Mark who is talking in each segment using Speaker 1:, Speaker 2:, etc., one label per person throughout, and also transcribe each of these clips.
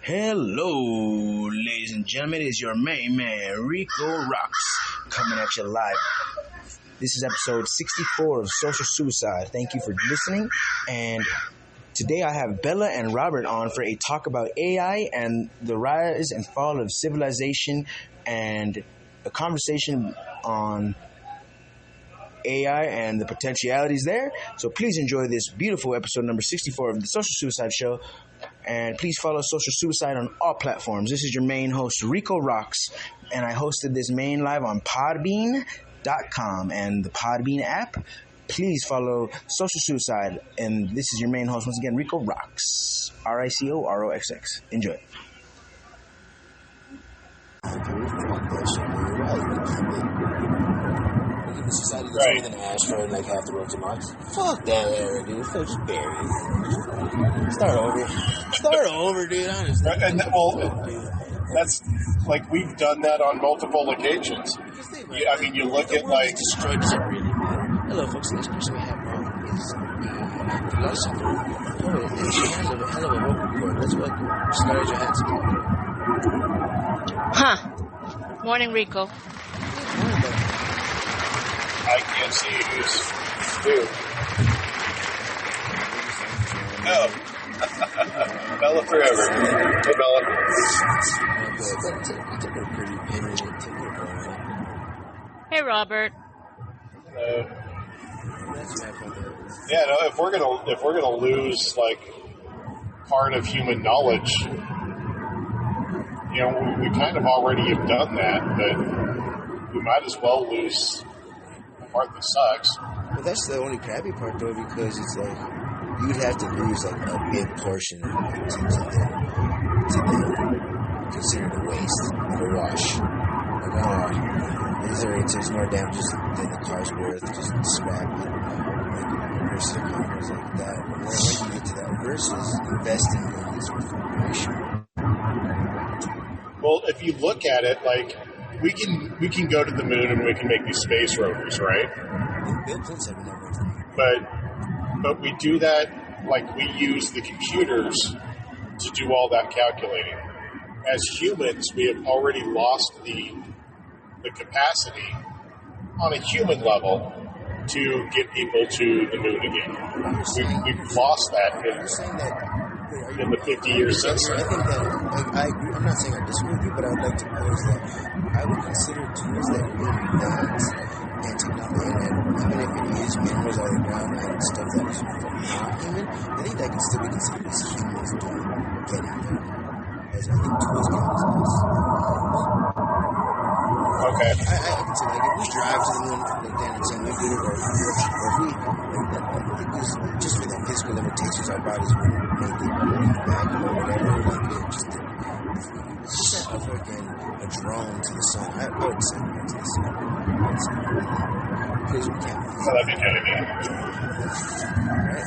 Speaker 1: Hello, ladies and gentlemen. It is your main man, Rico Rocks, coming at you live. This is episode 64 of Social Suicide. Thank you for listening. And today I have Bella and Robert on for a talk about AI and the rise and fall of civilization and a conversation on AI and the potentialities there. So please enjoy this beautiful episode number 64 of the Social Suicide Show. And please follow Social Suicide on all platforms. This is your main host, Rico Rocks. And I hosted this main live on Podbean.com and the Podbean app. Please follow Social Suicide. And this is your main host, once again, Rico Rocks. RICOROXX. Enjoy. Society that's right. Than an asteroid and like half the roads to Mars. Fuck that era, dude. Fuck just bury it. Start over, dude. Honestly.
Speaker 2: Right, and that's like we've done that on multiple occasions. I mean, you look at like
Speaker 1: destroyed separately. Hello, folks. This person we have on is philosopher. Oh, and she has a hell of a vocal cord. Let's welcome Scarlett Johansson.
Speaker 3: Huh. Morning, Rico.
Speaker 2: I can't see who's who. No. Bella forever. Hey, Bella.
Speaker 3: Hey, Robert.
Speaker 2: Yeah, no. If we're gonna lose like part of human knowledge, you know, we kind of already have done that, but we might as well lose part that sucks.
Speaker 1: Well, that's the only crappy part, though, because it's like you'd have to lose like a big portion of it to consider the waste, the wash. Like, there's more damages than the car's worth, just scrap it. Like, versus economies like that. When do you get to that? Versus investing in this corporation.
Speaker 2: Well, if you look at it, like, we can go to the moon and we can make these space rovers, right? But we do that like we use the computers to do all that calculating. As humans, we have already lost the capacity on a human level to get people to the moon again. We've lost that in the 50 years since then.
Speaker 1: I think that, like, I agree. I'm not saying I disagree with you, but I would like to pose that I would consider tools that we advance and technology, and even if it is minerals on the ground and stuff that is not human, I think that can still be considered as humans doing getting there. As I think tools can be
Speaker 2: Okay.
Speaker 1: I can say, like, if we drive to the moon, like Dan and saying we do it, or if we, like, I think just for the physical limitations, our bodies would make it back or whatever. Like, just set up again a drone to the sun. I would send it to the sun. Because we can't.
Speaker 2: Well, that'd be kind of neat.
Speaker 1: Right?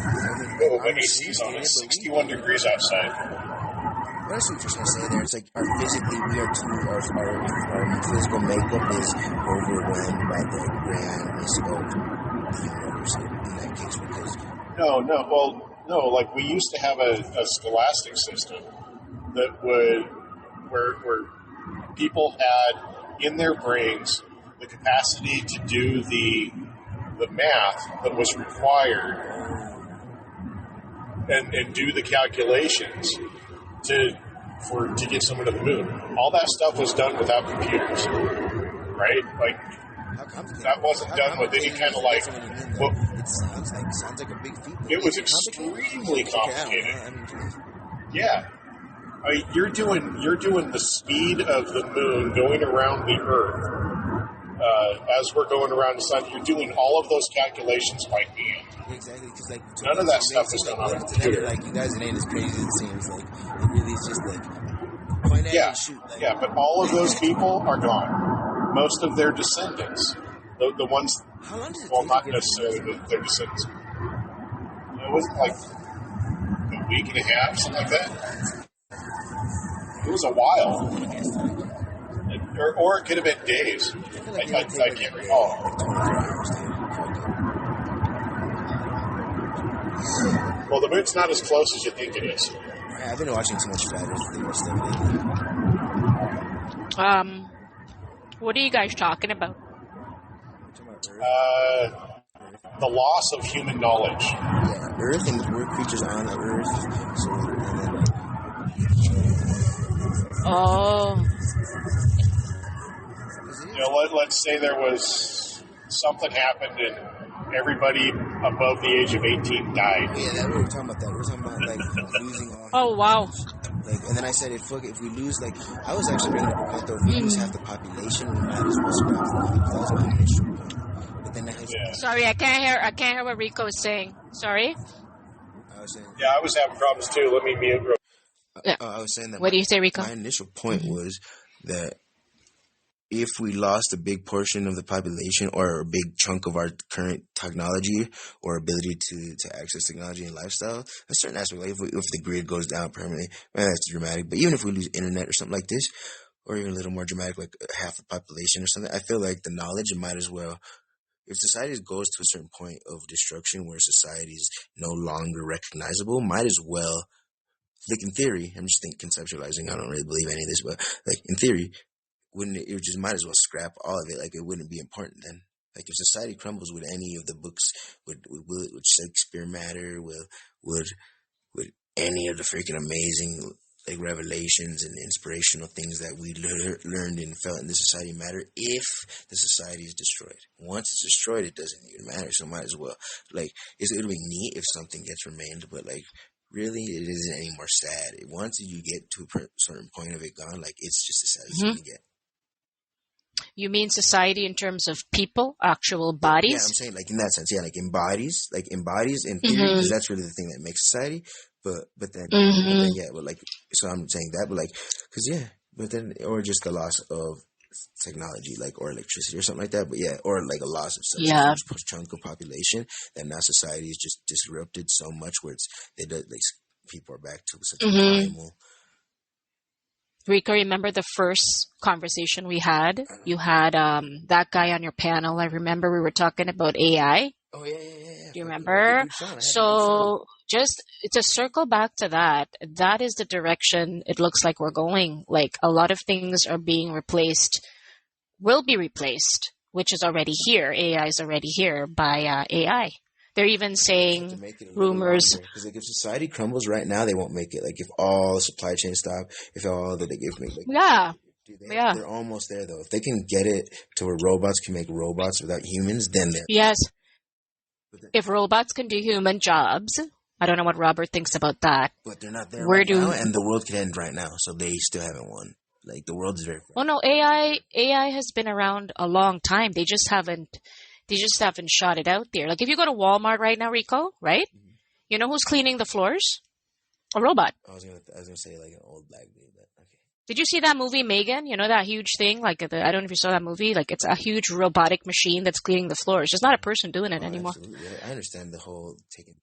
Speaker 2: Oh, let me see. It's 61 degrees outside.
Speaker 1: What I see what you're trying to say there. It's like our physical makeup is overwhelmed by the grandness of the universe in that case. Because
Speaker 2: No, like we used to have a scholastic system that would where people had in their brains the capacity to do the math that was required and do the calculations to get someone to the moon. All that stuff was done without computers, right? Like that wasn't done with any kind of like. Well,
Speaker 1: it sounds like a big feat.
Speaker 2: It was extremely complicated. Yeah, I mean, you're doing the speed of the moon going around the Earth as we're going around the sun. You're doing all of those calculations by hand.
Speaker 1: Exactly, because like
Speaker 2: none of that stuff is done on a computer.
Speaker 1: Like you guys, it ain't as crazy as it seems. Like it really is just like point at and shoot. Like,
Speaker 2: yeah, but all of those people are gone. Most of their descendants, the ones,
Speaker 1: how long does it
Speaker 2: well,
Speaker 1: take
Speaker 2: not necessarily their descendants. It wasn't like a week and a half, something like that. It was a while. Or it could have been days. I can't recall. Well, the moon's not as close as you think it is.
Speaker 1: I've been watching too much Flat Earth theory stuff lately.
Speaker 3: What are you guys talking about?
Speaker 2: The loss of human knowledge.
Speaker 1: Yeah, Earth, and we're creatures on the Earth. So, and then,
Speaker 3: Oh.
Speaker 2: Let's say there was something happened and everybody above the age of 18 died.
Speaker 1: Yeah, we were talking about that. We were talking about like losing all.
Speaker 3: Oh, wow.
Speaker 1: Like, and then I said, if we lose, like, I was actually bringing up a point though. If we lose half the population, we might as well scrap the money. That's my initial point. But then
Speaker 3: Sorry, I can't hear what Rico is saying. Sorry.
Speaker 1: I was saying.
Speaker 2: Yeah, I was having problems too. Let me mute.
Speaker 1: I was saying that.
Speaker 3: What do you say, Rico?
Speaker 1: My initial point was that if we lost a big portion of the population or a big chunk of our current technology or ability to access technology and lifestyle, a certain aspect, like if the grid goes down permanently, man, that's dramatic. But even if we lose internet or something like this, or even a little more dramatic, like half the population or something, I feel like the knowledge might as well. If society goes to a certain point of destruction where society is no longer recognizable, might as well, like in theory, I'm just conceptualizing, I don't really believe any of this, but like in theory, wouldn't it just might as well scrap all of it? Like it wouldn't be important then. Like if society crumbles, would any of the books, would Shakespeare matter? Would any of the freaking amazing like revelations and inspirational things that we learned and felt in this society matter if the society is destroyed? Once it's destroyed, it doesn't even matter. So might as well, like, it'll be neat if something gets remained, but like really it isn't any more sad. Once you get to a certain point of it gone, like it's just as sad as you can get.
Speaker 3: You mean society in terms of people, actual bodies?
Speaker 1: Yeah, I'm saying like in that sense, yeah, like in bodies in theory, because that's really the thing that makes society. But then yeah, but like, so I'm saying that, but like, because yeah, but then, or just the loss of technology, like, or electricity or something like that. But yeah, or like a loss of such a huge chunk of population that now society is just disrupted so much where people are back to such a primal.
Speaker 3: Rico, remember the first conversation we had? You had that guy on your panel. I remember we were talking about AI.
Speaker 1: Oh, yeah.
Speaker 3: Do you remember? So just to circle back to that, that is the direction it looks like we're going. Like a lot of things are being replaced, will be replaced, which is already here. AI is already here by AI. They're even saying rumors.
Speaker 1: Because like if society crumbles right now, they won't make it. Like if all supply chains stop, if all the they're almost there though. If they can get it to where robots can make robots without humans, then they're
Speaker 3: If robots can do human jobs, I don't know what Robert thinks about that.
Speaker 1: But they're not there now, and the world could end right now, so they still haven't won. Like the world is very.
Speaker 3: Oh no, AI has been around a long time. They just haven't shot it out there. Like if you go to Walmart right now, Rico, right? Mm-hmm. You know who's cleaning the floors? A robot.
Speaker 1: I was gonna say like an old black dude, but okay.
Speaker 3: Did you see that movie Megan? You know that huge thing? Like I don't know if you saw that movie. Like it's a huge robotic machine that's cleaning the floors. It's not a person doing it anymore.
Speaker 1: Absolutely. I understand the whole taking.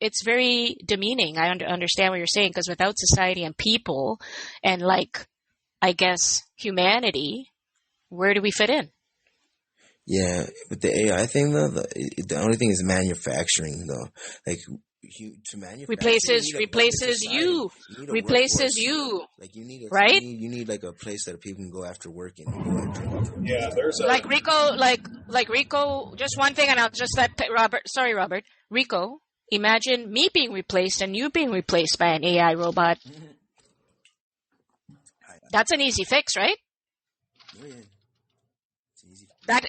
Speaker 3: It's very demeaning. I understand what you're saying because without society and people and like, I guess humanity, where do we fit in?
Speaker 1: Yeah, with the AI thing though, the only thing is manufacturing though. Like to manufacture
Speaker 3: replaces you.
Speaker 1: Like you need
Speaker 3: right?
Speaker 1: You need like a place that people can go after work and go and drink.
Speaker 2: Yeah, there's
Speaker 3: like Rico. Just one thing, and I'll just let Robert. Sorry, Robert. Rico, imagine me being replaced and you being replaced by an AI robot. That's an easy fix, right?
Speaker 1: Oh, yeah.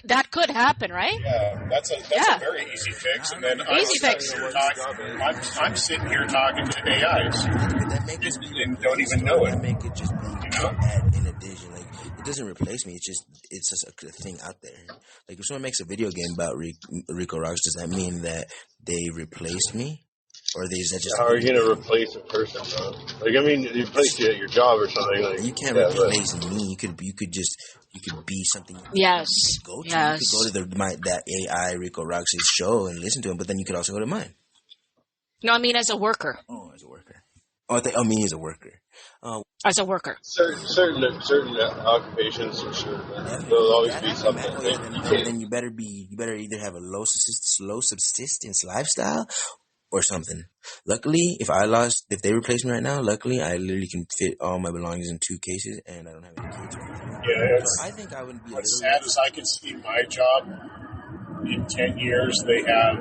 Speaker 3: That could happen, right?
Speaker 2: Yeah, that's a very easy fix. And then I'm sitting here talking to AIs and don't even know it.
Speaker 1: Make it just be in addition. Like it doesn't replace me. It's just a thing out there. Like if someone makes a video game about Rico Rocks, does that mean that they replaced me? Or is that just
Speaker 4: how are you going to replace a person, bro? Like, I mean, you replace you at your job or something. Like,
Speaker 1: you can't replace me. You could be something.
Speaker 3: Yes.
Speaker 1: You could go to that AI Rico Rocks' show and listen to him, but then you could also go to mine.
Speaker 3: No, I mean as a worker.
Speaker 1: Oh, as a worker. Oh, me as a worker.
Speaker 3: As a worker.
Speaker 4: Certain occupations, for sure. There'll always be something.
Speaker 1: Then you better either have a low subsistence lifestyle, or something. Luckily, if they replace me right now, luckily I literally can fit all my belongings in 2 cases, and I don't have any kids.
Speaker 2: Yeah,
Speaker 1: So I think I would be.
Speaker 2: As sad as I can see my job, in 10 years they have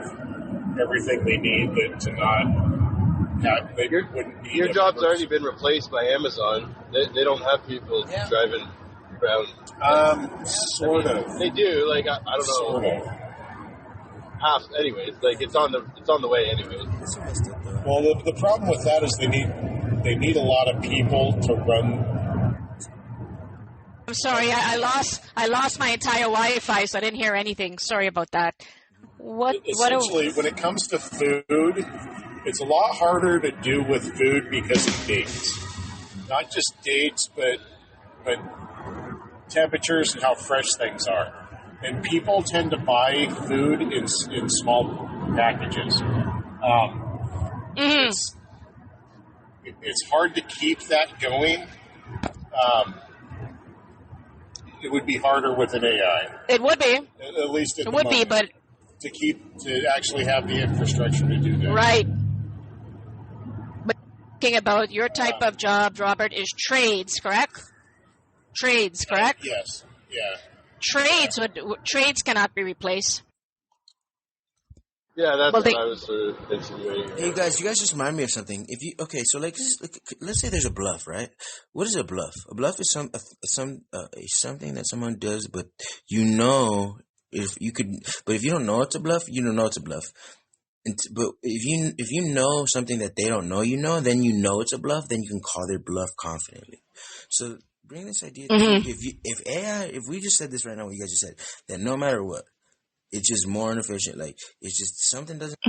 Speaker 2: everything they need to not have. They wouldn't need
Speaker 4: your job's already been replaced by Amazon. They don't have people driving around.
Speaker 2: Sort of.
Speaker 4: They do. Like I don't know.
Speaker 2: Sort of.
Speaker 4: Half. Anyways, like it's on the way. Anyways.
Speaker 2: Well, the problem with that is they need a lot of people to run.
Speaker 3: I'm sorry, I lost my entire Wi-Fi, so I didn't hear anything. Sorry about that.
Speaker 2: Essentially, when it comes to food, it's a lot harder to do with food because of dates. Not just dates, but temperatures and how fresh things are. And people tend to buy food in small packages. It's hard to keep that going. It would be harder with an AI.
Speaker 3: It would be.
Speaker 2: At least
Speaker 3: it would be, but
Speaker 2: to actually have the infrastructure to do that.
Speaker 3: Right. But thinking about your type of job, Robert, is trades, correct? Trades, correct?
Speaker 2: Yes. Yeah.
Speaker 3: Trades cannot be replaced.
Speaker 4: Yeah, that's what I was sort of insinuating.
Speaker 1: Hey guys, you guys just remind me of something. So let's say there's a bluff, right? What is a bluff? A bluff is something that someone does, but if you don't know it's a bluff, you don't know it's a bluff. But if you know something that they don't know, then you know it's a bluff. Then you can call their bluff confidently. So bring this idea. If we just said this right now, what you guys just said, that no matter what, it's just more inefficient. Like it's just something doesn't.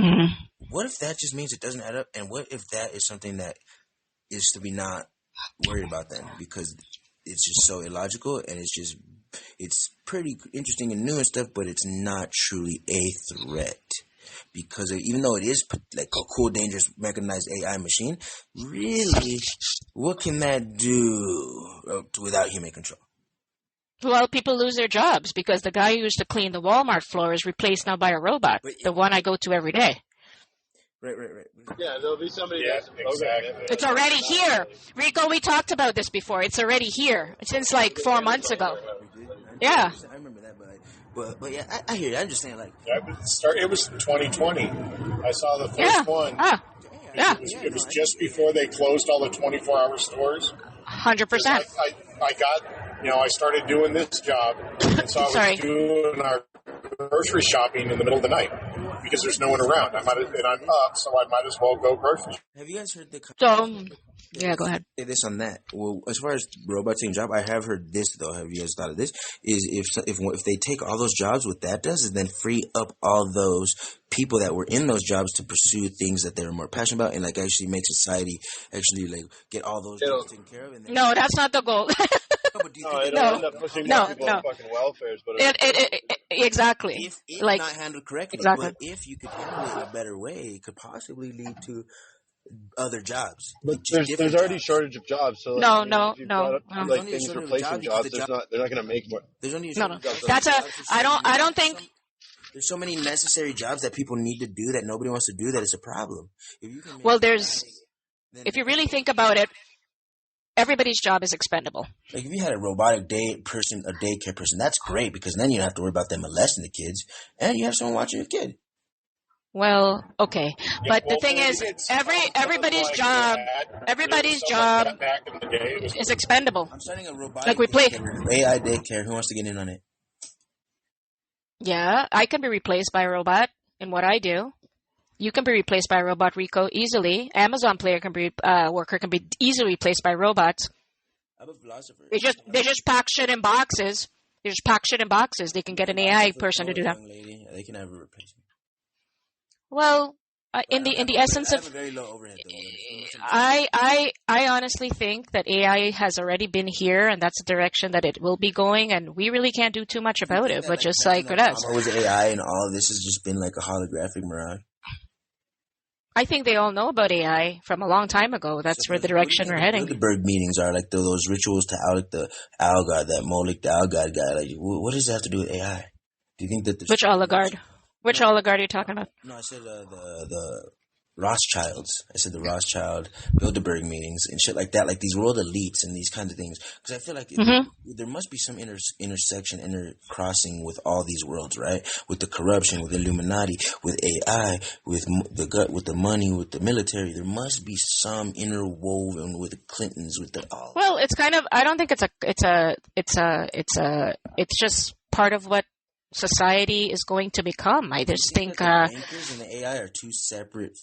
Speaker 1: What if that just means it doesn't add up? And what if that is something that is to be not worried about then, because it's just so illogical and it's pretty interesting and new and stuff, but it's not truly a threat. Because even though it is like a cool, dangerous, mechanized AI machine, really, what can that do without human control?
Speaker 3: Well, people lose their jobs because the guy who used to clean the Walmart floor is replaced now by a robot, the one I go to every day.
Speaker 1: Right.
Speaker 4: Yeah, there'll be somebody.
Speaker 2: Yeah, exactly.
Speaker 3: It's already here. Rico, we talked about this before. It's already here since like 4 months ago. Yeah.
Speaker 1: I remember that, but yeah, I hear you. I understand. Like,
Speaker 2: it was 2020. I saw the first one. It was just before they closed all the 24-hour stores.
Speaker 3: 100%.
Speaker 2: I got, I started doing this job, and so I was doing our grocery shopping in the middle of the night because there's no one around. I'm up, so I might as well go grocery shopping.
Speaker 1: Have you guys heard the?
Speaker 3: Yeah, go ahead.
Speaker 1: Say this on that. Well, as far as robots taking job, I have heard this though. Have you guys thought of this? Is if they take all those jobs, what that does is then free up all those people that were in those jobs to pursue things that they're more passionate about, and like actually make society actually like get all those jobs taken care of. And
Speaker 3: no, that's not the goal.
Speaker 4: It'll end up pushing more people on fucking welfares. But
Speaker 3: exactly.
Speaker 1: If not handled correctly,
Speaker 3: exactly.
Speaker 1: But if you could handle it in a better way, it could possibly lead to other jobs.
Speaker 4: But there's already shortage of jobs. So
Speaker 3: no.
Speaker 4: Like things replacing jobs, they're not going to make more.
Speaker 1: There's only
Speaker 3: no. That's I don't think.
Speaker 1: There's so many necessary jobs that people need to do that nobody wants to do that it's a problem.
Speaker 3: If you really think about it, everybody's job is expendable.
Speaker 1: Like if you had a robotic daycare person, that's great because then you don't have to worry about them molesting the kids, and you have someone watching your kid.
Speaker 3: Well, okay, but the thing is, everybody's job is expendable.
Speaker 1: I'm starting a robotic
Speaker 3: like we play
Speaker 1: AI daycare. Who wants to get in on it?
Speaker 3: Yeah, I can be replaced by a robot in what I do. You can be replaced by a robot, Rico, easily. Amazon worker can be easily replaced by robots.
Speaker 1: I'm a philosopher.
Speaker 3: They just pack shit in boxes. They can get an AI person to do that.
Speaker 1: They can have a replacement.
Speaker 3: Well, in the essence of,
Speaker 1: very low overhead though.
Speaker 3: I honestly think that AI has already been here, and that's the direction that it will be going, and we really can't do too much about it. But just like with us,
Speaker 1: was AI, and all of this has just been like a holographic mirage.
Speaker 3: I think they all know about AI from a long time ago. That's where the direction we're heading.
Speaker 1: The Berg meetings are like those rituals to Alec the owl god, that Molik the owl god guy. Like, what does that have to do with AI? Do you think that
Speaker 3: Which owl guard? Which owl guard are you talking about?
Speaker 1: No, I said the Rothschilds. I said the Rothschild, Bilderberg meetings and shit like that, like these world elites and these kinds of things. Because I feel like there must be some intersection, intercrossing with all these worlds, right? With the corruption, with Illuminati, with AI, with with the money, with the military. There must be some interwoven with the Clintons, with the all.
Speaker 3: Well, it's kind of. I don't think it's just part of what society is going to become. I just think
Speaker 1: the bankers and the AI are two separate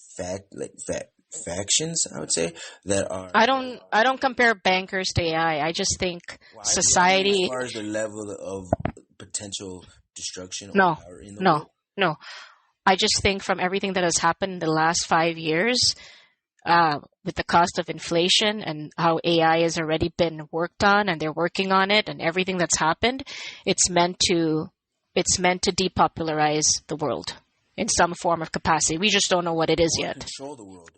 Speaker 1: factions. I would say that are.
Speaker 3: I don't compare bankers to AI. I just think society.
Speaker 1: As far as the level of potential destruction.
Speaker 3: No,
Speaker 1: power in the world?
Speaker 3: no. I just think from everything that has happened in the last 5 years, with the cost of inflation and how AI has already been worked on, and they're working on it, and everything that's happened, it's meant to depopularize the world in some form of capacity. We just don't know what it is yet.
Speaker 1: Control the world,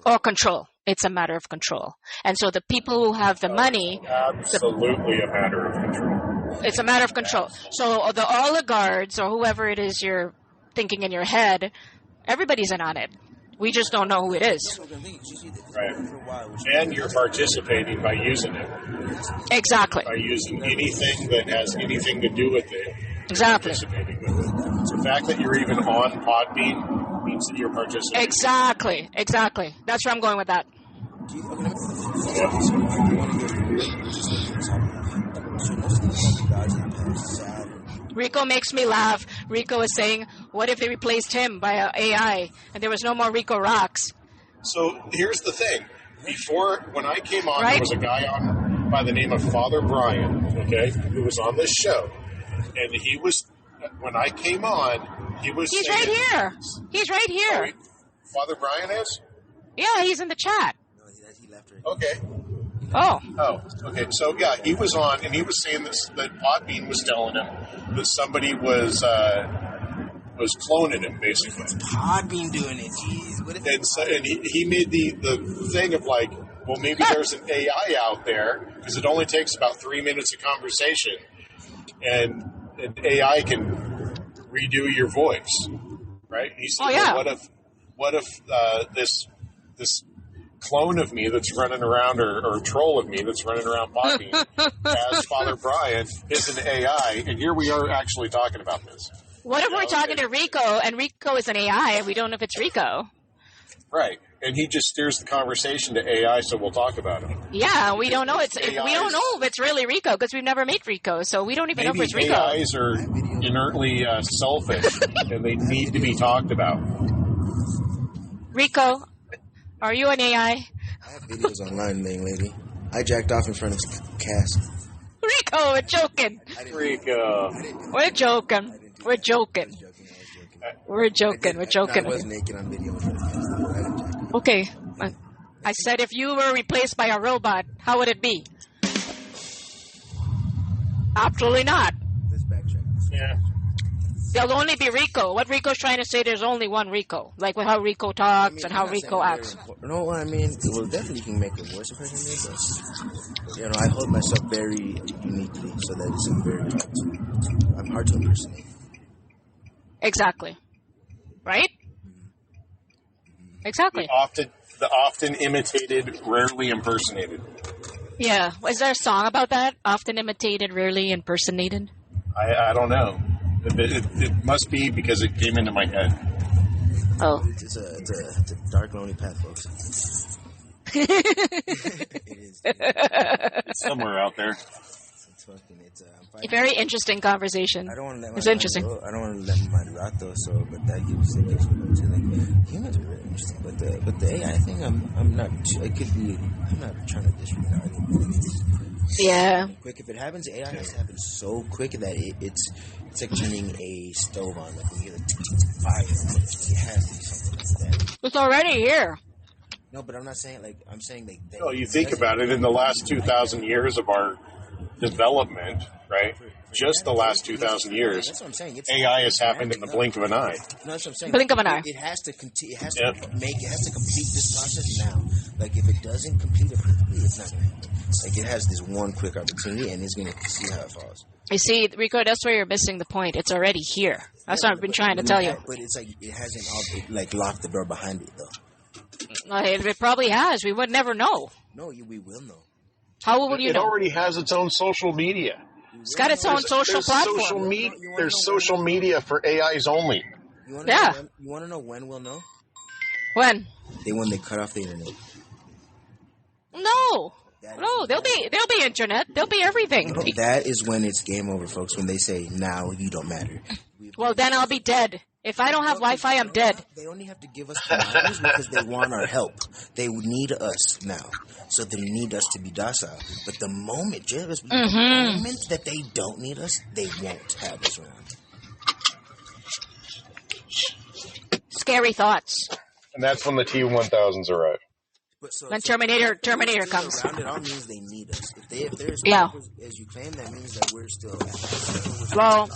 Speaker 3: or control. It's a matter of control. And so the people who have the money...
Speaker 2: Absolutely a matter of control.
Speaker 3: It's a matter of control. So the oligarchs or whoever it is you're thinking in your head, everybody's in on it. We just don't know who it is.
Speaker 2: Right. And you're participating by using it.
Speaker 3: Exactly.
Speaker 2: By using anything that has anything to do with it.
Speaker 3: Exactly.
Speaker 2: Participating with it. The fact that you're even on Podbean means that you're participating.
Speaker 3: Exactly. That's where I'm going with that. Rico makes me laugh. Rico is saying, what if they replaced him by an AI and there was no more Rico Rocks?
Speaker 2: So here's the thing. When I came on, there was a guy on by the name of Father Brian, okay, who was on this show. And he was, when I came on, he was
Speaker 3: He's
Speaker 2: saying,
Speaker 3: right here. He's right here.
Speaker 2: Father Brian is?
Speaker 3: Yeah, he's in the chat.
Speaker 1: He left right.
Speaker 2: Okay.
Speaker 3: Oh,
Speaker 2: okay. So, yeah, he was on, and he was saying that Podbean was telling him that somebody was cloning him, basically.
Speaker 1: Podbean doing it, jeez. What if
Speaker 2: and he made the thing of like, well, maybe there's an AI out there, because it only takes about 3 minutes of conversation, and AI can redo your voice, right? He said, well, what if this clone of me that's running around, or troll of me that's running around Podbean as Father Brian is an AI, and here we are actually talking about this.
Speaker 3: What if we're talking to Rico, and Rico is an AI, and we don't know if it's Rico?
Speaker 2: Right, and he just steers the conversation to AI, so we'll talk about it.
Speaker 3: Yeah, we don't know. We don't know if it's really Rico because we've never made Rico, so we don't even know if it's Rico.
Speaker 2: Maybe AIs are inertly selfish, and they need to be talked about.
Speaker 3: Rico, are you an AI?
Speaker 1: I have videos online, lady. I jacked off in front of Cass.
Speaker 3: Rico, we're joking.
Speaker 2: Rico.
Speaker 3: We're joking. We're joking. We're joking. We're joking.
Speaker 1: I was naked on video in front of Cass.
Speaker 3: Okay. I said if you were replaced by a robot, how would it be? Absolutely not.
Speaker 1: Let's backtrack.
Speaker 2: Yeah.
Speaker 3: There'll only be Rico. What Rico's trying to say, there's only one Rico. Like with how Rico talks and how Rico acts.
Speaker 1: No, I mean, well, definitely you can make a voice impression there, but, I hold myself very uniquely, so that it's very hard I'm hard to impersonate.
Speaker 3: Exactly. Right? Exactly.
Speaker 2: The often imitated, rarely impersonated.
Speaker 3: Yeah. Is there a song about that? Often imitated, rarely impersonated?
Speaker 2: I don't know. It must be because it came into my head.
Speaker 3: Oh.
Speaker 1: It's a dark, lonely path, folks. It is.
Speaker 2: It's somewhere out there.
Speaker 3: A very interesting conversation.
Speaker 1: I don't want to let
Speaker 3: it's interesting.
Speaker 1: I don't want to let my mind rot though. So, but that gives me to humans are really interesting. But the AI thing, I'm not. It could be. I'm not trying to disregard it.
Speaker 3: Yeah.
Speaker 1: Quick. If it happens, AI has to happen so quick that it's like turning a stove on. Like when you get a fire, it has to be something like that.
Speaker 3: It's already here.
Speaker 1: No, but I'm not saying like. I'm saying like.
Speaker 2: Well, you think about it. In the last 2,000 years of our development, right? Just the last 2,000 years,
Speaker 1: that's what I'm saying.
Speaker 2: AI has happened in the blink of an eye.
Speaker 1: No, that's what I'm saying.
Speaker 3: Blink of an eye.
Speaker 1: It has to continue. It has to complete this process now. Like if it doesn't complete it perfectly, it's not going to happen. Like it has this one quick opportunity, and it's going to see how it falls.
Speaker 3: You see, Rico, that's where you're missing the point. It's already here. That's what I've been trying to tell you.
Speaker 1: But it's like it hasn't locked the door behind it though.
Speaker 3: It probably has. We would never know.
Speaker 1: No, we will know.
Speaker 3: How will you
Speaker 4: It
Speaker 3: know?
Speaker 4: already has its own social media.
Speaker 3: It's got its own social platform.
Speaker 4: There's social media for AIs only.
Speaker 1: You want to know when we'll know?
Speaker 3: When?
Speaker 1: When they cut off the internet.
Speaker 3: No, there'll be internet. There'll be everything.
Speaker 1: No, that is when it's game over, folks. When they say now you don't matter.
Speaker 3: Well, then I'll be dead. If I don't have Wi-Fi, I'm dead.
Speaker 1: They only have to give us commanders because they want our help. They need us now, so they need us to be docile. But the moment, the moment that they don't need us, they won't have us around.
Speaker 3: Scary thoughts.
Speaker 4: And that's when the T-1000s arrive.
Speaker 3: When Terminator comes.
Speaker 1: Around, it all means they need us. If there's as you claim, that means that we're still.
Speaker 3: Well,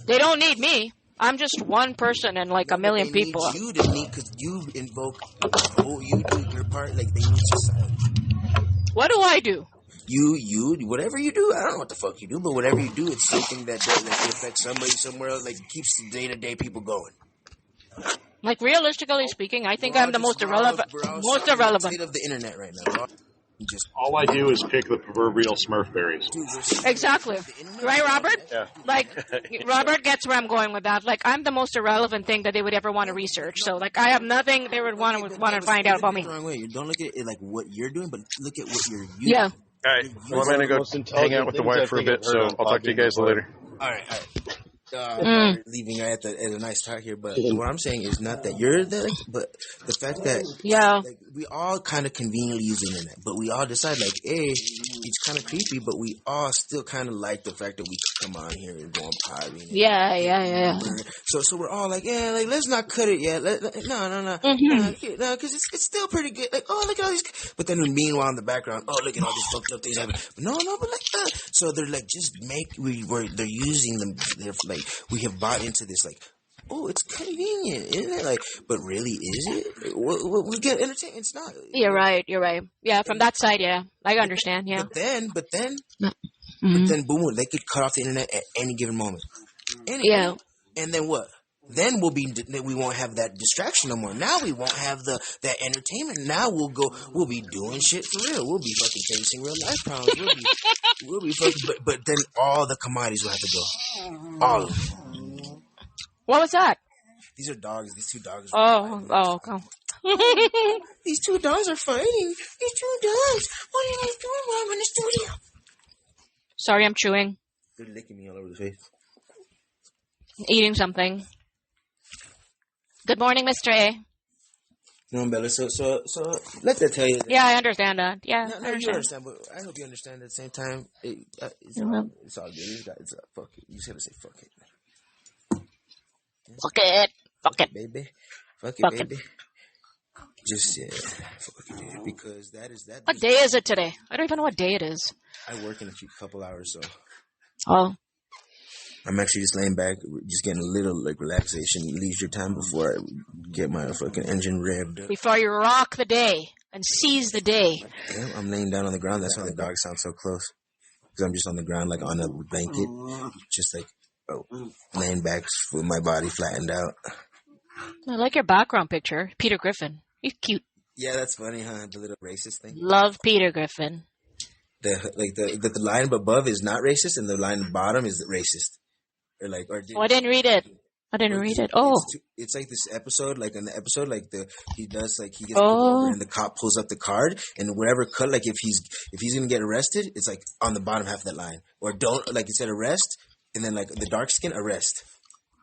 Speaker 3: they don't need me. I'm just one person and like a million people.
Speaker 1: You to need because you invoke. You do your part. Like they need society.
Speaker 3: What do I do?
Speaker 1: You whatever you do. I don't know what the fuck you do, but whatever you do, it's something that affects somebody somewhere else. Like keeps the day-to-day people going.
Speaker 3: Like realistically speaking, I think I'm the most irrelevant.
Speaker 1: State of the internet right now.
Speaker 4: All I do is pick the proverbial Smurf berries.
Speaker 3: Exactly. Right, Robert?
Speaker 4: Yeah.
Speaker 3: Like, Robert gets where I'm going with that. Like, I'm the most irrelevant thing that they would ever want to research. So, like, I have nothing they would want to find out about me.
Speaker 1: You don't look at it like what you're doing, but look at what you're using.
Speaker 3: Yeah.
Speaker 4: All right. Well, I'm going to go hang out with the wife for a bit, so I'll talk to you guys later.
Speaker 1: All right. Leaving at a nice talk here, but what I'm saying is not that you're there, but the fact that we all kind of conveniently use the internet, but we all decide like, hey, it's kind of creepy, but we all still kind of like the fact that we come on here and go on potty.
Speaker 3: Yeah.
Speaker 1: So we're all like, yeah, like let's not cut it yet. No, because it's still pretty good. Like, oh, look at all these. But then meanwhile in the background, oh, look at all these fucked up things happening. But like, so they're like, just they're using them. They're like, we have bought into this, like, oh, it's convenient, isn't it? Like, but really, is it? We get entertained. It's not.
Speaker 3: You're right. Yeah, from that side, yeah, I understand. Yeah.
Speaker 1: But then, boom, they could cut off the internet at any given moment.
Speaker 3: Yeah.
Speaker 1: And then what? Then we won't have that distraction no more. Now we won't have that entertainment. Now we'll be doing shit for real. We'll be fucking facing real life problems. We'll be fucking, but then all the commodities will have to go. All of them.
Speaker 3: What was that?
Speaker 1: These are dogs. These two dogs.
Speaker 3: Okay.
Speaker 1: These two dogs are fighting. These two dogs. What are you guys doing while I'm in the studio?
Speaker 3: Sorry, I'm chewing.
Speaker 1: They're licking me all over the face.
Speaker 3: Eating something. Good morning, Mr. A.
Speaker 1: No, Bella. So let that tell you.
Speaker 3: Yeah, I understand that. Yeah,
Speaker 1: no, you understand, but I hope you understand at the same time. It's all good. Fuck it. You just have to say fuck it.
Speaker 3: Fuck it,
Speaker 1: baby. Fuck it, baby. Just fuck it, because that is that.
Speaker 3: What day is it today? I don't even know what day it is.
Speaker 1: I work in a couple hours, so.
Speaker 3: Oh.
Speaker 1: I'm actually just laying back, just getting a little like relaxation, leisure time before I get my fucking engine revved up.
Speaker 3: Before you rock the day and seize the day.
Speaker 1: Yeah, I'm laying down on the ground. That's why the dog sounds so close. Because I'm just on the ground, like on a blanket, just like laying back with my body flattened out.
Speaker 3: I like your background picture, Peter Griffin. He's cute.
Speaker 1: Yeah, that's funny, huh? The little racist thing.
Speaker 3: Love Peter Griffin.
Speaker 1: The line above is not racist, and the line bottom is racist.
Speaker 3: I didn't read it. Oh,
Speaker 1: it's like this episode. Like in the episode, like he gets pulled over and the cop pulls up the card, and whatever cut, like if he's gonna get arrested, it's like on the bottom half of that line, or don't, like it said arrest, and then like the dark skin arrest.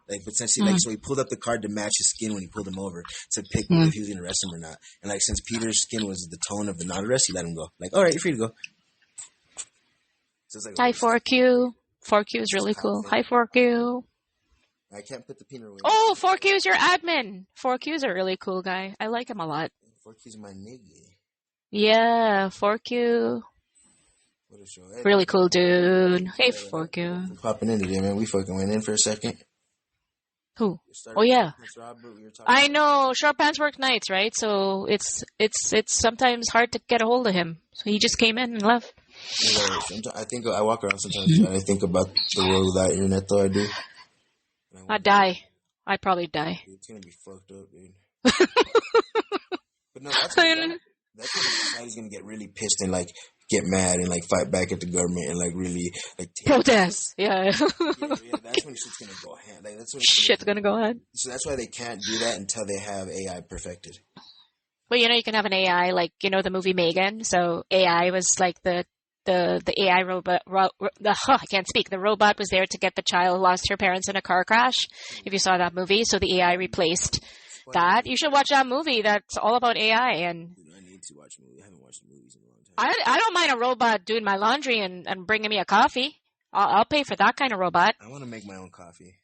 Speaker 1: Like, but essentially, like, so he pulled up the card to match his skin when he pulled him over to pick if he was gonna arrest him or not. And like since Peter's skin was the tone of the non-arrest, he let him go. Like, all right, you're free to go. So it's like,
Speaker 3: hi 4Q. 4Q is really cool. Hi 4Q.
Speaker 1: I can't put the peanut away.
Speaker 3: Oh, 4Q is your admin. 4Q is a really cool guy. I like him a lot.
Speaker 1: 4Q's my nigga.
Speaker 3: Yeah, 4Q.
Speaker 1: What a show.
Speaker 3: Really cool dude. Hey 4Q.
Speaker 1: Popping in today, man. We fucking went in for a second.
Speaker 3: Who? Oh yeah. I know. Short Pants work nights, right? So it's sometimes hard to get a hold of him. So he just came in and left.
Speaker 1: I think I walk around sometimes and I think about the world without internet, though I do.
Speaker 3: I'd die. I'd probably die.
Speaker 1: It's gonna be fucked up, dude. But no, that's when society's gonna get really pissed and like get mad and like fight back at the government and like really like
Speaker 3: protest. Yeah.
Speaker 1: Yeah, that's when shit's gonna go ahead. Like that's when
Speaker 3: Shit's gonna go ahead.
Speaker 1: So that's why they can't do that until they have AI perfected.
Speaker 3: Well, you can have an AI like the movie Megan. So AI was like the AI robot. I can't speak. The robot was there to get the child who lost her parents in a car crash. If you saw that movie, so the AI replaced that. You should watch that movie. That's all about AI. And
Speaker 1: I need to watch a movie. I haven't watched movies in a long time.
Speaker 3: I don't mind a robot doing my laundry and bringing me a coffee. I'll pay for that kind of robot.
Speaker 1: I want to make my own coffee.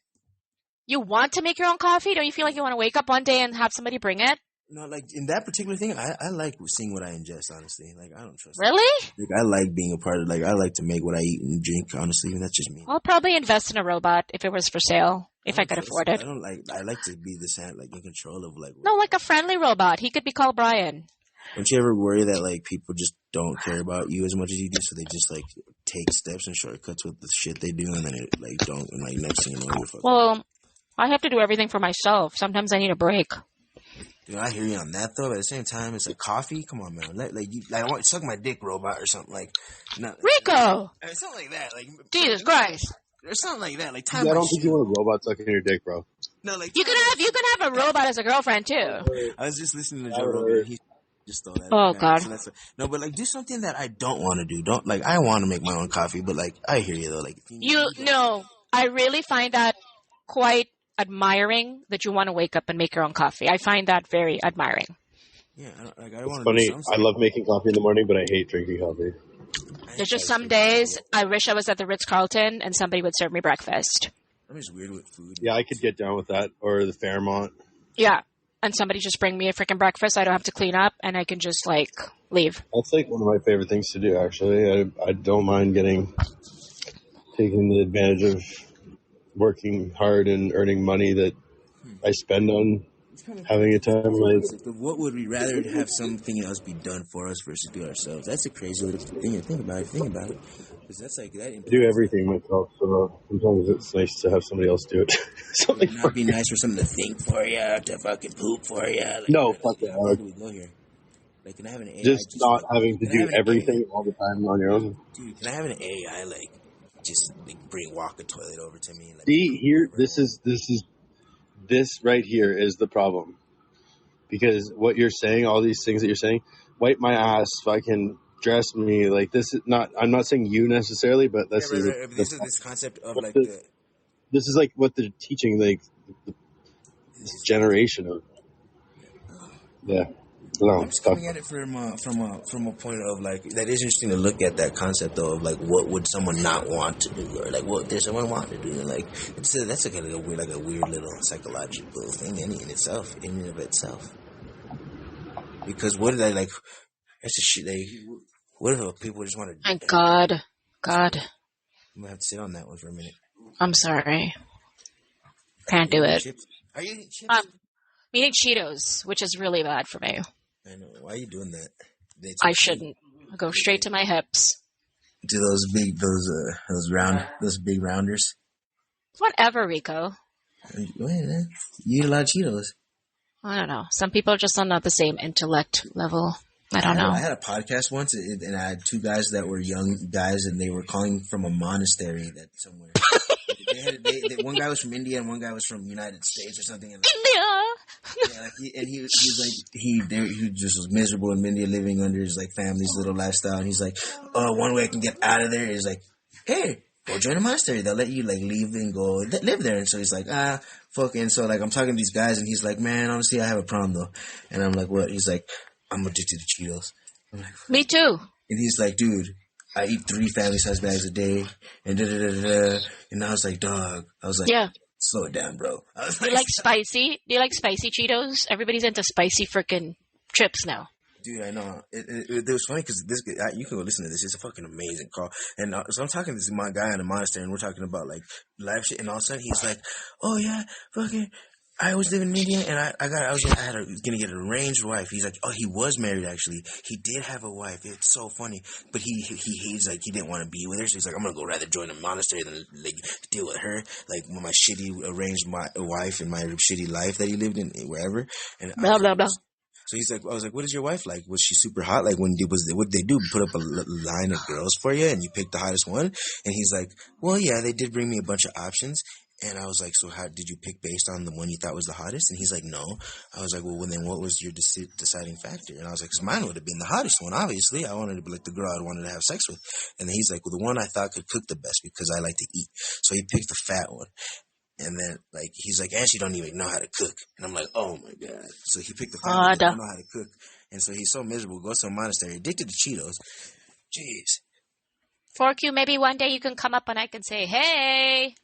Speaker 3: You want to make your own coffee? Don't you feel like you want to wake up one day and have somebody bring it?
Speaker 1: No, like in that particular thing, I like seeing what I ingest. Honestly, like I don't trust.
Speaker 3: Really?
Speaker 1: Like I like being a part of. Like I like to make what I eat and drink. Honestly, and that's just me.
Speaker 3: I'll probably invest in a robot if it was for sale, if I could afford it.
Speaker 1: I like to be like in control of like.
Speaker 3: No, like a friendly robot. He could be called Brian.
Speaker 1: Don't you ever worry that like people just don't care about you as much as you do, so they just like take steps and shortcuts with the shit they do, and then it like don't, and like next thing you know you're fucking.
Speaker 3: Well, I have to do everything for myself. Sometimes I need a break.
Speaker 1: Dude, I hear you on that though. But at the same time, it's like coffee. Come on, man. Like I want suck my dick, robot, or something like.
Speaker 3: Rico.
Speaker 1: Something like that. Like
Speaker 3: Jesus Christ.
Speaker 1: Or something like that. Like
Speaker 4: I don't think you want a robot sucking your dick, bro.
Speaker 1: No, like
Speaker 3: you can have a robot as a girlfriend too.
Speaker 1: I was just listening to Joe Rogan. He just stole that.
Speaker 3: Oh God.
Speaker 1: So no, but like do something that I don't want to do. Don't like I want to make my own coffee, but like I hear you though. Like
Speaker 3: I really find that quite admiring that you want to wake up and make your own coffee. I find that very admiring.
Speaker 1: Yeah, I want to.
Speaker 4: Funny, I love making coffee in the morning, but I hate drinking coffee.
Speaker 3: There's just some days I wish I was at the Ritz-Carlton and somebody would serve me breakfast.
Speaker 1: I'm just weird with food.
Speaker 4: Yeah, I could get down with that, or the Fairmont.
Speaker 3: Yeah, and somebody just bring me a freaking breakfast. I don't have to clean up, and I can just like leave.
Speaker 4: That's like one of my favorite things to do. Actually, I don't mind taking the advantage of working hard and earning money that I spend on having a time. Like,
Speaker 1: what would we rather have something else be done for us versus do it ourselves? That's a crazy little thing to think about. Because that's like that.
Speaker 4: I do everything myself, so sometimes it's nice to have somebody else do it.
Speaker 1: Something. Not be nice for someone to think for you, to fucking poop for you. Like,
Speaker 4: no, fuck that.
Speaker 1: Where do we go here? Like, can I have an AI?
Speaker 4: Just not having to do everything all the time on your own.
Speaker 1: Dude, can I have an AI like just like walk a toilet over to me? Like,
Speaker 4: see here, this right here is the problem, because what you're saying, all these things that you're saying, wipe my ass, fucking dress me, like this is not. I'm not saying you necessarily, but this is
Speaker 1: this concept of like
Speaker 4: this is like what they're teaching, like this generation of No,
Speaker 1: I'm just coming at it from a point of like that is interesting to look at that concept though of like what would someone not want to do or like what does someone want to do and like that's like a weird little psychological thing in itself in and of itself. Because what did I like? That's a shit. What if people just want to?
Speaker 3: Thank God.
Speaker 1: I'm gonna have to sit on that one for a minute.
Speaker 3: I'm sorry. Can't do it.
Speaker 1: Are you eating chips?
Speaker 3: I'm eating Cheetos, which is really bad for me.
Speaker 1: I know. Why are you doing that?
Speaker 3: I shouldn't. I go straight to my hips.
Speaker 1: To those big rounders.
Speaker 3: Whatever, Rico.
Speaker 1: Wait, man. You eat a lot of Cheetos.
Speaker 3: I don't know. Some people are just not the same intellect level. I don't know.
Speaker 1: I had a podcast once, and I had two guys that were young guys, and they were calling from a monastery that somewhere. One guy was from India, and one guy was from the United States or something. And
Speaker 3: India.
Speaker 1: Yeah, he just was miserable in India, living under his like family's little lifestyle. And he's like, one way I can get out of there is like, hey, go join a monastery. They'll let you like leave and go live there. And so he's like, fucking. So like I'm talking to these guys, and he's like, man, honestly, I have a problem though. And I'm like, what? He's like, I'm addicted to Cheetos. I'm like,
Speaker 3: me too.
Speaker 1: And he's like, dude, I eat 3 family-size bags a day, and da-da-da-da-da. And I was like, dog. I was like,
Speaker 3: yeah.
Speaker 1: Slow it down, bro.
Speaker 3: Do you like spicy? Do you like spicy Cheetos? Everybody's into spicy freaking chips now.
Speaker 1: Dude, I know. It was funny because this guy, you can go listen to this. It's a fucking amazing call. And so I'm talking to this guy in the monastery, and we're talking about like life shit. And all of a sudden, he's like, "Oh yeah, fucking." I was living in India, and I was gonna get an arranged wife. He's like, oh, he was married actually. He did have a wife. It's so funny, but he's like, he didn't want to be with her, so he's like, I'm gonna go rather join a monastery than like deal with her, like with my shitty arranged wife and my shitty life that he lived in wherever. And
Speaker 3: blah blah blah.
Speaker 1: So he's like, I was like, what is your wife like? Was she super hot? Like what did they do? Put up a line of girls for you, and you picked the hottest one? And he's like, well, yeah, they did bring me a bunch of options. And I was like, so how did you pick based on the one you thought was the hottest? And he's like, no. I was like, well, then what was your deciding factor? And I was like, because mine would have been the hottest one, obviously. I wanted to be like the girl I wanted to have sex with. And then he's like, well, the one I thought could cook the best because I like to eat. So he picked the fat one. And then, like, he's like, and she don't even know how to cook. And I'm like, oh, my God. So he picked the fat one. Don't know how to cook. And so he's so miserable. Goes to a monastery, addicted to Cheetos. Jeez.
Speaker 3: Fork you, maybe one day you can come up and I can say, hey.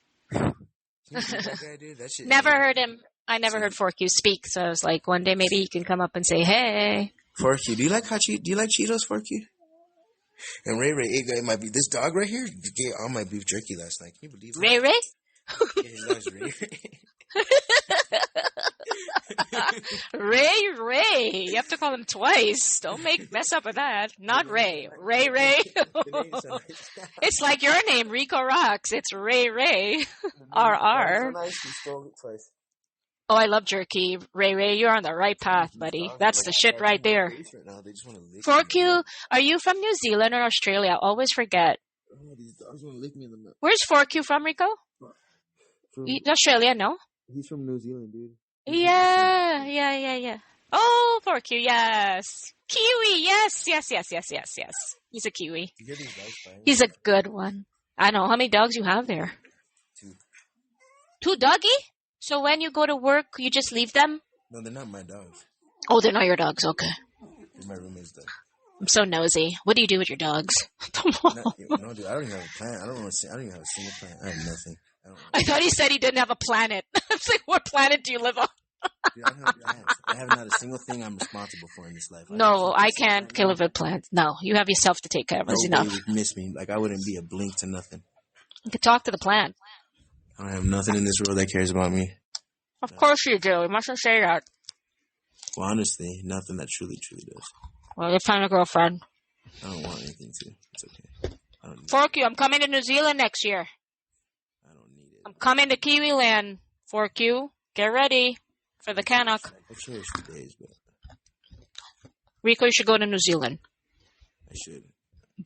Speaker 1: That guy, dude? That shit,
Speaker 3: never heard him. I never heard Fork you speak. So I was like, one day maybe he can come up and say, hey.
Speaker 1: Fork you. Do you like Cheetos, Fork you? And Ray, it might be this dog right here. Gave all my beef jerky last night. Can you believe that?
Speaker 3: Ray?
Speaker 1: Yeah, his name's Ray.
Speaker 3: Ray. You have to call him twice. Don't mess up with that. Not Ray. Ray. It's like your name, Rico Rocks. It's Ray. RR. Oh, I love jerky. Ray, you're on the right path, buddy. That's the shit right there. Fork you, are you from New Zealand or Australia? I always forget. Where's Fork you from, Rico? Australia, no?
Speaker 1: He's from New Zealand, dude.
Speaker 3: Yeah. Oh, Fork you, yes. Kiwi, yes. He's a Kiwi. He's a good one. I know. How many dogs you have there? 2 doggy? So when you go to work, you just leave them?
Speaker 1: No, they're not my dogs.
Speaker 3: Oh, they're not your dogs. Okay.
Speaker 1: They're my roommate's dog.
Speaker 3: I'm so nosy. What do you do with your dogs?
Speaker 1: No, dude, I don't even have a plant. I don't even have a single plant. I have nothing.
Speaker 3: I thought he said he didn't have a planet. I was like, what planet do you live on?
Speaker 1: Dude, I have not a single thing I'm responsible for in this life.
Speaker 3: No, I can't kill a plant. No, you have yourself to take care of. It's enough.
Speaker 1: Nobody would miss me. Like, I wouldn't be a blink to nothing.
Speaker 3: You could talk to the plant.
Speaker 1: I don't have nothing in this world that cares about me.
Speaker 3: Of course you do. You mustn't say that.
Speaker 1: Well, honestly, nothing that truly does.
Speaker 3: Well, you find a girlfriend.
Speaker 1: I don't want anything to. It's okay. I don't need
Speaker 3: Fork you, I'm coming to New Zealand next year.
Speaker 1: I don't need it.
Speaker 3: I'm coming to Kiwi Land. Fork you, get ready for the Canuck.
Speaker 1: I cherish the days, but
Speaker 3: Rico, you should go to New Zealand.
Speaker 1: I should.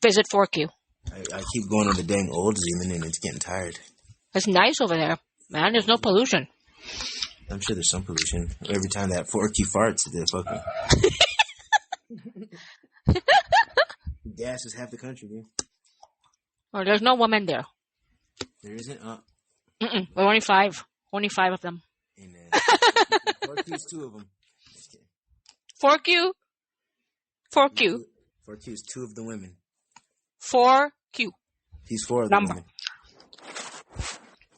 Speaker 3: Visit Fork you.
Speaker 1: I keep going to the dang old Zealand and it's getting tired.
Speaker 3: It's nice over there, man. There's no pollution.
Speaker 1: I'm sure there's some pollution. Every time that Forky farts, they fucking gas is half the country, dude.
Speaker 3: Oh, there's no woman there.
Speaker 1: There isn't?
Speaker 3: We're only 5. Only 5 of them.
Speaker 1: Amen. Forky's 2 of them. Just kidding.
Speaker 3: Fork you.
Speaker 1: Forky's 2 of the women.
Speaker 3: 4 Q.
Speaker 1: He's 4 of the women.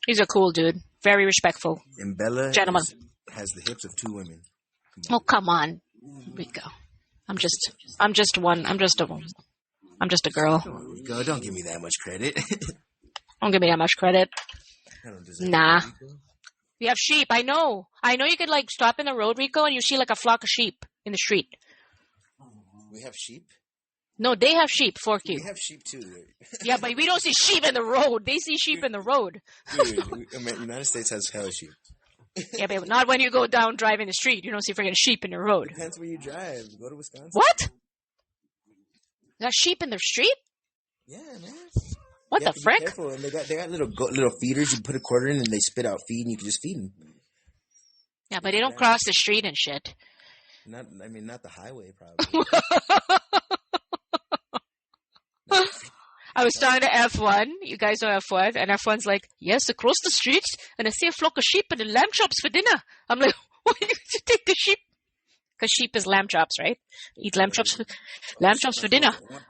Speaker 3: He's a cool dude. Very respectful.
Speaker 1: And Bella
Speaker 3: gentleman
Speaker 1: has the hips of 2 women.
Speaker 3: Oh, come on, Rico. I'm just a girl.
Speaker 1: Rico, don't give me that much credit.
Speaker 3: Don't give me that much credit.
Speaker 1: I don't deserve
Speaker 3: Nah.
Speaker 1: it, Rico.
Speaker 3: We have sheep. I know you could like stop in the road, Rico, and you see like a flock of sheep in the street.
Speaker 1: We have sheep?
Speaker 3: No, they have sheep, Fork you.
Speaker 1: We have sheep too.
Speaker 3: Yeah, but we don't see sheep in the road. They see sheep in the road.
Speaker 1: Dude, the United States has hella sheep.
Speaker 3: Yeah, but not when you go down driving the street. You don't see freaking sheep in the road.
Speaker 1: Depends where you drive. Go to Wisconsin.
Speaker 3: What? There's sheep in the street?
Speaker 1: Yeah, man.
Speaker 3: What the frick?
Speaker 1: Careful. And they got little feeders. You put a quarter in and they spit out feed and you can just feed them.
Speaker 3: Yeah, but they don't cross the street and shit.
Speaker 1: Not the highway, probably.
Speaker 3: I was talking to F1. You guys know F1. And F1's like, yes, across the street. And I see a flock of sheep and the lamb chops for dinner. I'm like, why did you take the sheep? Because sheep is lamb chops, right? Eat lamb chops for dinner.
Speaker 1: 1%.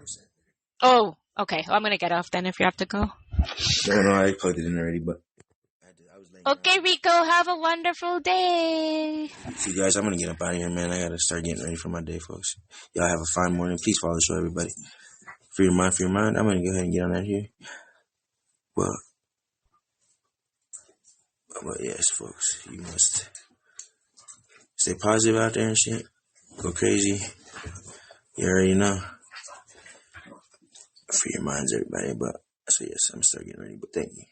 Speaker 3: Oh, okay. Well, I'm going to get off then if you have to go.
Speaker 1: No, I plugged it in already, but I was late.
Speaker 3: Okay, Rico, have a wonderful day.
Speaker 1: See, guys, I'm going to get up out of here, man. I got to start getting ready for my day, folks. Y'all have a fine morning. Please follow the show, everybody. Free your mind. I'm going to go ahead and get on out here. Well, yes, folks, you must Stay positive out there and shit. Go crazy. You already know. Free your minds, everybody. But so yes, I'm still getting ready. But thank you.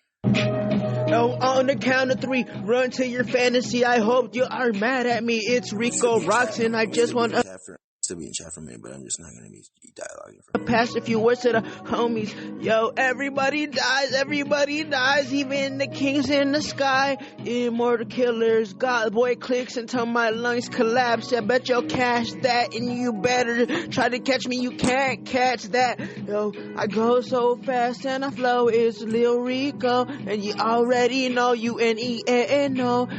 Speaker 5: Oh, on the count of 3, run to your fantasy. I hope you are mad at me. It's Rico Rocks, and I just want to
Speaker 1: still be in chat for a minute, but I'm just not gonna be dialoguing for
Speaker 5: pass a few words to the homies. Yo, everybody dies, even the kings in the sky. Immortal killers, God boy clicks until my lungs collapse. I bet you'll cash that, and you better try to catch me. You can't catch that. Yo, I go so fast and I flow. It's Lil Rico, and you already know UNENO.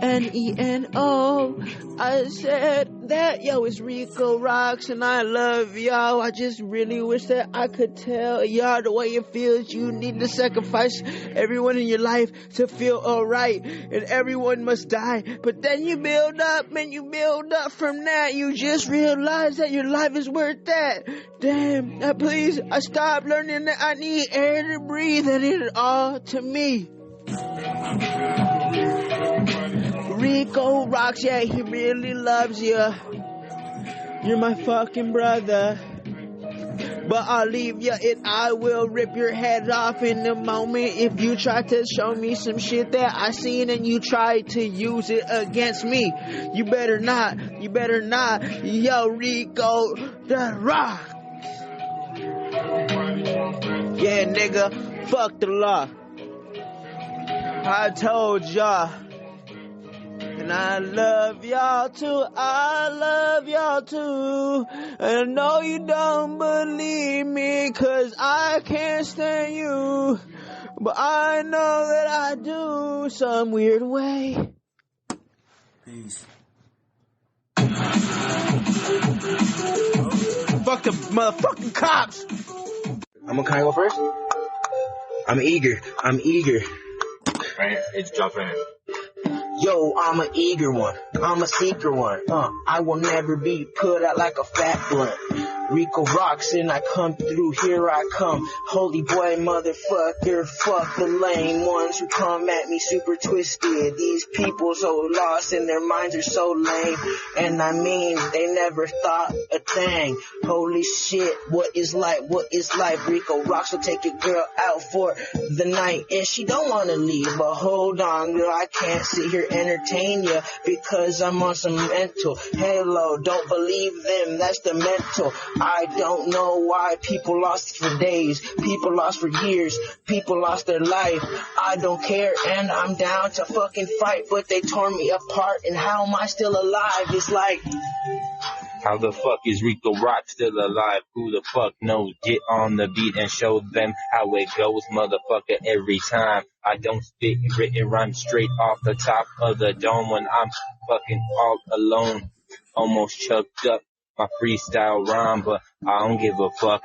Speaker 5: UNENO. I said that, yo, it's Rico Rocks, and I love y'all. I just really wish that I could tell y'all the way it feels. You need to sacrifice everyone in your life to feel alright, and everyone must die. But then you build up, and you build up from that. You just realize that your life is worth that. Damn, please, I stopped learning that I need air to breathe, and it all to me. Rico Rocks, yeah, he really loves you. You're my fucking brother. But I'll leave you, I will rip your head off in a moment if you try to show me some shit that I seen and you try to use it against me. You better not. Yo, Rico the Rock. Yeah, nigga, fuck the law. I told y'all. And I love y'all too, And I know you don't believe me, 'cause I can't stand you. But I know that I do some weird way.
Speaker 1: Peace.
Speaker 5: Fuck the motherfucking cops.
Speaker 1: I'm gonna go first. I'm eager.
Speaker 6: Right, it's jump right.
Speaker 1: Yo, I'm an eager one. I'm a seeker one. I will never be put out like a fat blunt. Rico Rocks and I come through, here I come. Holy boy, motherfucker, fuck the lame ones who come at me super twisted. These people so lost and their minds are so lame. And I mean, they never thought a thing. Holy shit, what is life? Rico Rocks will take your girl out for the night. And she don't want to leave, but hold on, girl, I can't sit here entertain you because I'm on some mental. Hello, don't believe them, that's the mental. I don't know why people lost for days, people lost for years, people lost their life. I don't care and I'm down to fucking fight, but they tore me apart and how am I still alive? It's like,
Speaker 6: how the fuck is Rico Rock still alive? Who the fuck knows? Get on the beat and show them how it goes, motherfucker, every time. I don't spit written rhymes straight off the top of the dome when I'm fucking all alone. Almost choked up my freestyle rhyme, but I don't give a fuck.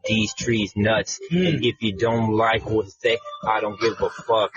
Speaker 6: These trees nuts. And if you don't like what's there, I don't give a fuck.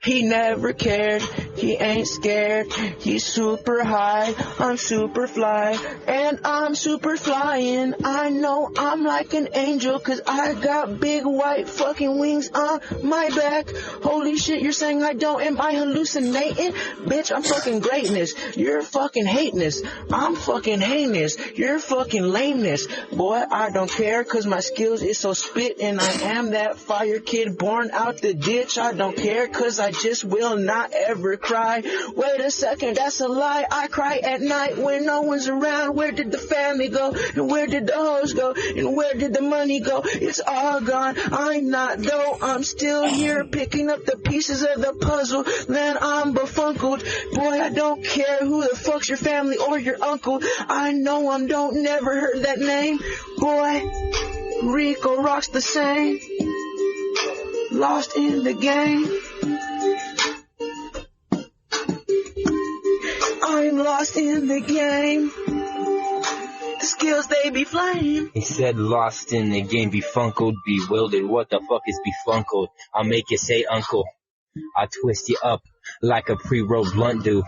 Speaker 5: He never cared, he ain't scared, he's super high, I'm super fly, and I'm super flying. I know I'm like an angel, 'cause I got big white fucking wings on my back. Holy shit, you're saying I don't, am I hallucinating? Bitch, I'm fucking greatness, you're fucking hateness, I'm fucking heinous, you're fucking lameness. Boy, I don't care, 'cause my skills is so spit, and I am that fire kid born out the ditch. I don't care, 'cause I just will not ever cry. Wait a second, that's a lie. I cry at night when no one's around. Where did the family go? And where did the hoes go? And where did the money go? It's all gone. I'm not though. I'm still here picking up the pieces of the puzzle. Then I'm befunkled. Boy, I don't care who the fuck's your family or your uncle. I know I don't never heard that name. Boy, Rico Rocks the same. Lost in the game. I'm lost in the game. The skills they be flame.
Speaker 6: He said lost in the game, befunkled, bewildered. What the fuck is befunkled? I'll make you say uncle. I'll twist you up like a pre-rolled blunt do.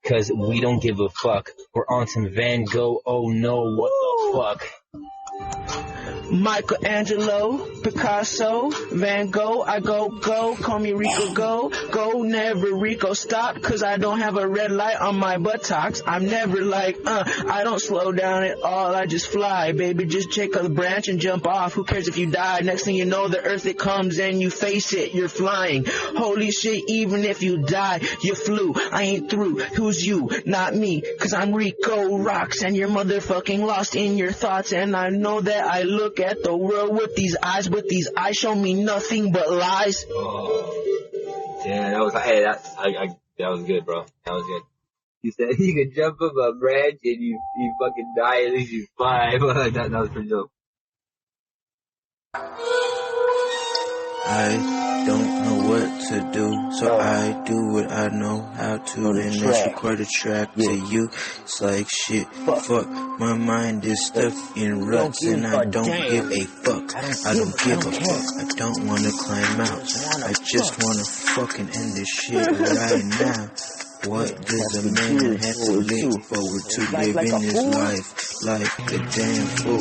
Speaker 6: 'Cause we don't give a fuck. We're on some Van Gogh, oh no, what the fuck?
Speaker 5: Michelangelo, Picasso, Van Gogh, I go, call me Rico, go, never Rico, stop, cause I don't have a red light on my buttocks. I'm never like, I don't slow down at all, I just fly, baby, just check a branch and jump off, who cares if you die, next thing you know, the earth it comes and you face it, you're flying, holy shit, even if you die, you flew, I ain't through, who's you, not me, cause I'm Rico Rocks, and you're motherfucking lost in your thoughts, and I know that I look at the world with these eyes, but these eyes show me nothing but lies.
Speaker 6: Oh, yeah, that was, hey, that was good, bro. That was good. You said you could jump up a branch and you fucking die, at least you fly. that was pretty dope.
Speaker 1: I don't know what to do, so I do what I know how to, and let's record a track to you. It's like shit, fuck, my mind is stuck in ruts, and I don't give a fuck. I don't give a fuck. I don't wanna climb out. I just wanna fucking end this shit right now. What does a man have to look forward to living his life like a damn fool?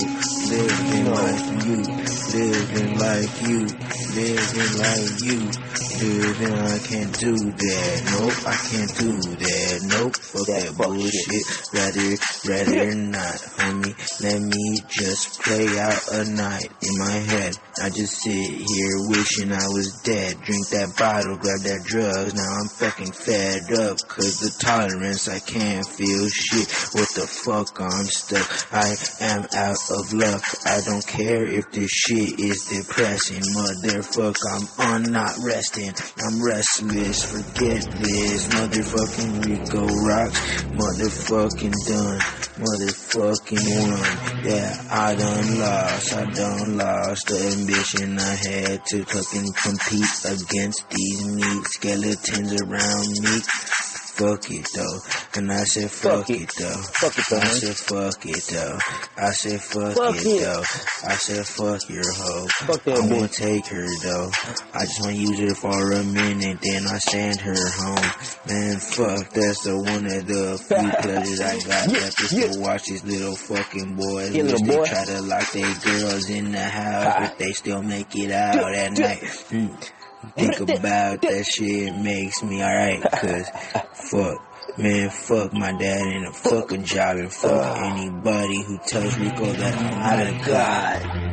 Speaker 1: Living like you, living like you, living like you, living I can't do that. Nope, I can't do that. Nope, fuck that bullshit. Rather not, homie. Let me just play out a night in my head. I just sit here wishing I was dead. Drink that bottle, grab that drugs. Now I'm fucking fed up. Cause the tolerance, I can't feel shit. What the fuck, I'm stuck. I am out of luck. I don't care if this shit is depressing. Motherfuck, I'm on not resting. I'm restless, forget this. Motherfucking Rico Rocks. Motherfucking done. Motherfucking won. Yeah, I done lost the ambition I had to fucking compete against these meat skeletons around me. Fuck it though, and I said fuck it though. I said fuck it though. I said fuck it though. I said fuck your hoe. I wanna take her though. I just wanna use her for a minute, then I send her home. Man, fuck, that's the one of the few pleasures I got left is to watch these little fucking boys. Wish they try to lock their girls in the house, but they still make it out at night. Think about that shit makes me alright, cause fuck, man, fuck my dad and a fucking job, and fuck anybody who tells Rico that I'm not a god.